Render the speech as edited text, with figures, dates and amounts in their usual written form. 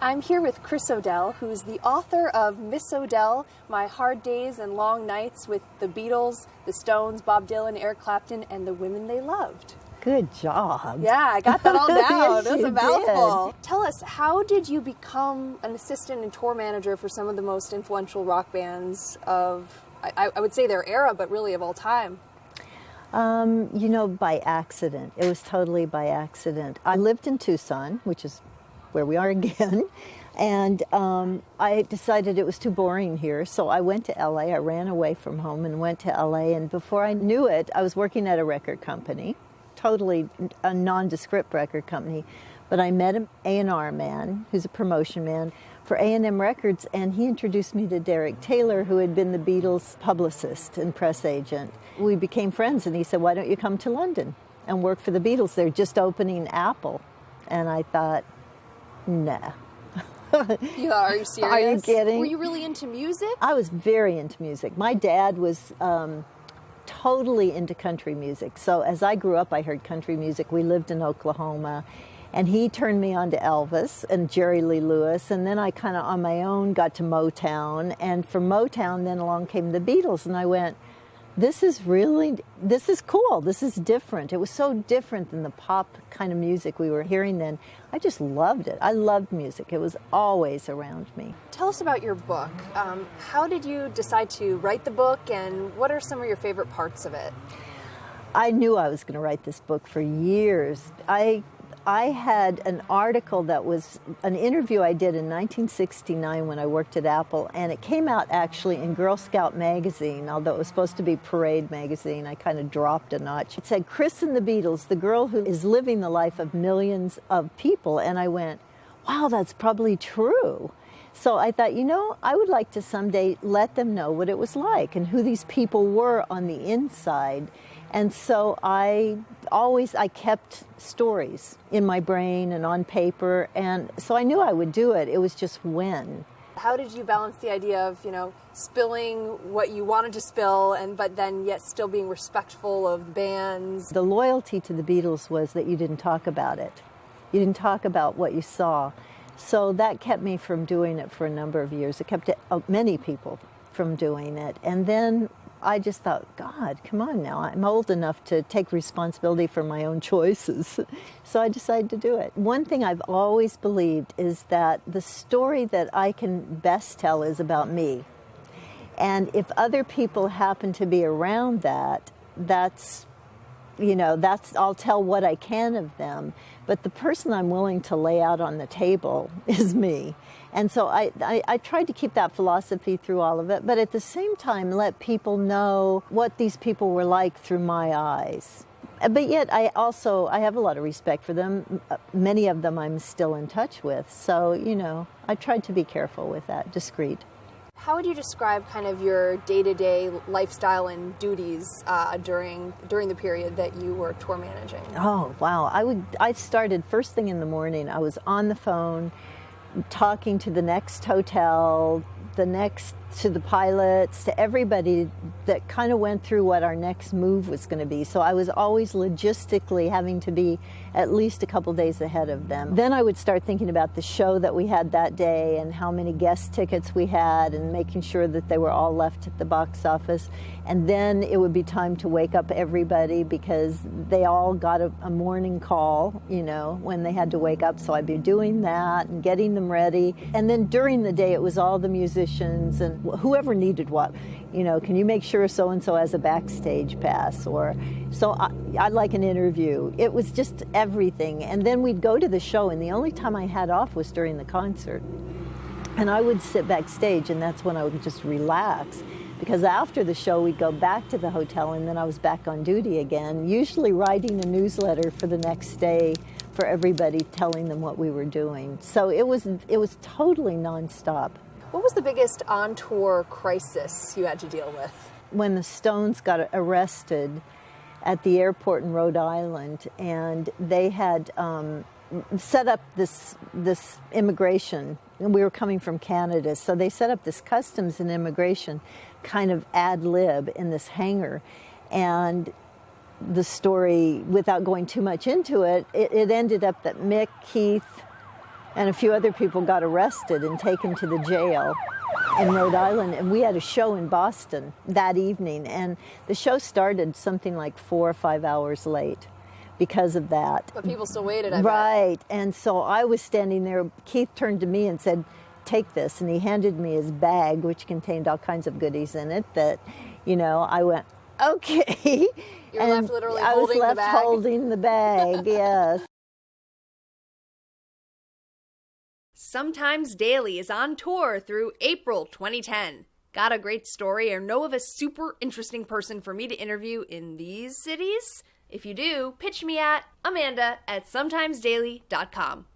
I'm here with Chris O'Dell, who's the author of Miss O'Dell, My Hard Days and Long Nights with the Beatles, the Stones, Bob Dylan, Eric Clapton, and the Women They Loved. Good job. Yeah, I got that all down. Yes, That was a you mouthful. did. Tell us, how did you become an assistant and tour manager for some of the most influential rock bands of, I would say their era, but really of all time? By accident. It was totally by accident. I lived in Tucson, which is where we are again, and I decided it was too boring here, so I went to LA. I ran away from home and went to LA, and before I knew it, I was working at a record company, totally a nondescript record company, but I met an A&R man, who's a promotion man, for A&M Records, and he introduced me to Derek Taylor, who had been the Beatles' publicist and press agent. We became friends, and he said, "Why don't you come to London and work for the Beatles? They're just opening Apple." And I thought, nah. Yeah, are you serious? Are you kidding? Were you really into music? I was very into music. My dad was totally into country music. So as I grew up, I heard country music. We lived in Oklahoma. And he turned me on to Elvis and Jerry Lee Lewis. And then I kind of on my own got to Motown. And from Motown, then along came the Beatles. And I went, this is cool. This is different. It was so different than the pop kind of music we were hearing then. I just loved it. I loved music. It was always around me. Tell us about your book. How did you decide to write the book, and what are some of your favorite parts of it? I knew I was going to write this book for years. I had an article that was an interview I did in 1969 when I worked at Apple, and it came out actually in Girl Scout magazine, although it was supposed to be Parade magazine. I kind of dropped a notch. It said, "Chris and the Beatles, the girl who is living the life of millions of people." And I went, wow, that's probably true. So I thought, I would like to someday let them know what it was like and who these people were on the inside. And so I kept stories in my brain and on paper, and so I knew I would do it. It was just when. How did you balance the idea of, spilling what you wanted to spill, but then yet still being respectful of the bands? The loyalty to the Beatles was that you didn't talk about it. You didn't talk about what you saw. So that kept me from doing it for a number of years. It kept many people from doing it. And then I just thought, God, come on now. I'm old enough to take responsibility for my own choices. So I decided to do it. One thing I've always believed is that the story that I can best tell is about me. And if other people happen to be around that's I'll tell what I can of them. But the person I'm willing to lay out on the table is me. And so I tried to keep that philosophy through all of it, but at the same time let people know what these people were like through my eyes. But yet I have a lot of respect for them. Many of them I'm still in touch with. So, I tried to be careful with that, discreet. How would you describe kind of your day-to-day lifestyle and duties during the period that you were tour managing? Oh, wow. I started first thing in the morning. I was on the phone talking to the next hotel, to the pilots, to everybody that kind of went through what our next move was going to be. So I was always logistically having to be at least a couple days ahead of them. Then I would start thinking about the show that we had that day and how many guest tickets we had and making sure that they were all left at the box office. And then it would be time to wake up everybody because they all got a morning call, when they had to wake up. So I'd be doing that and getting them ready. And then during the day, it was all the musicians and whoever needed what. Can you make sure so-and-so has a backstage pass? I'd like an interview. It was just everything. And then we'd go to the show, and the only time I had off was during the concert. And I would sit backstage, and that's when I would just relax. Because after the show, we'd go back to the hotel, and then I was back on duty again, usually writing a newsletter for the next day for everybody, telling them what we were doing. So it was totally nonstop. What was the biggest on-tour crisis you had to deal with? When the Stones got arrested at the airport in Rhode Island, and they had set up this immigration, and we were coming from Canada, so they set up this customs and immigration kind of ad lib in this hangar. And the story, without going too much into it, it ended up that Mick, Keith, and a few other people got arrested and taken to the jail in Rhode Island. And we had a show in Boston that evening, and the show started something like 4 or 5 hours late because of that. But people still waited, I bet. Right. And so I was standing there. Keith turned to me and said, "Take this." And he handed me his bag, which contained all kinds of goodies in it that, I went, okay. You were left literally I holding was the left bag? holding the bag, yes. Sometimes Daily is on tour through April 2010. Got a great story or know of a super interesting person for me to interview in these cities? If you do, pitch me at Amanda@sometimesdaily.com.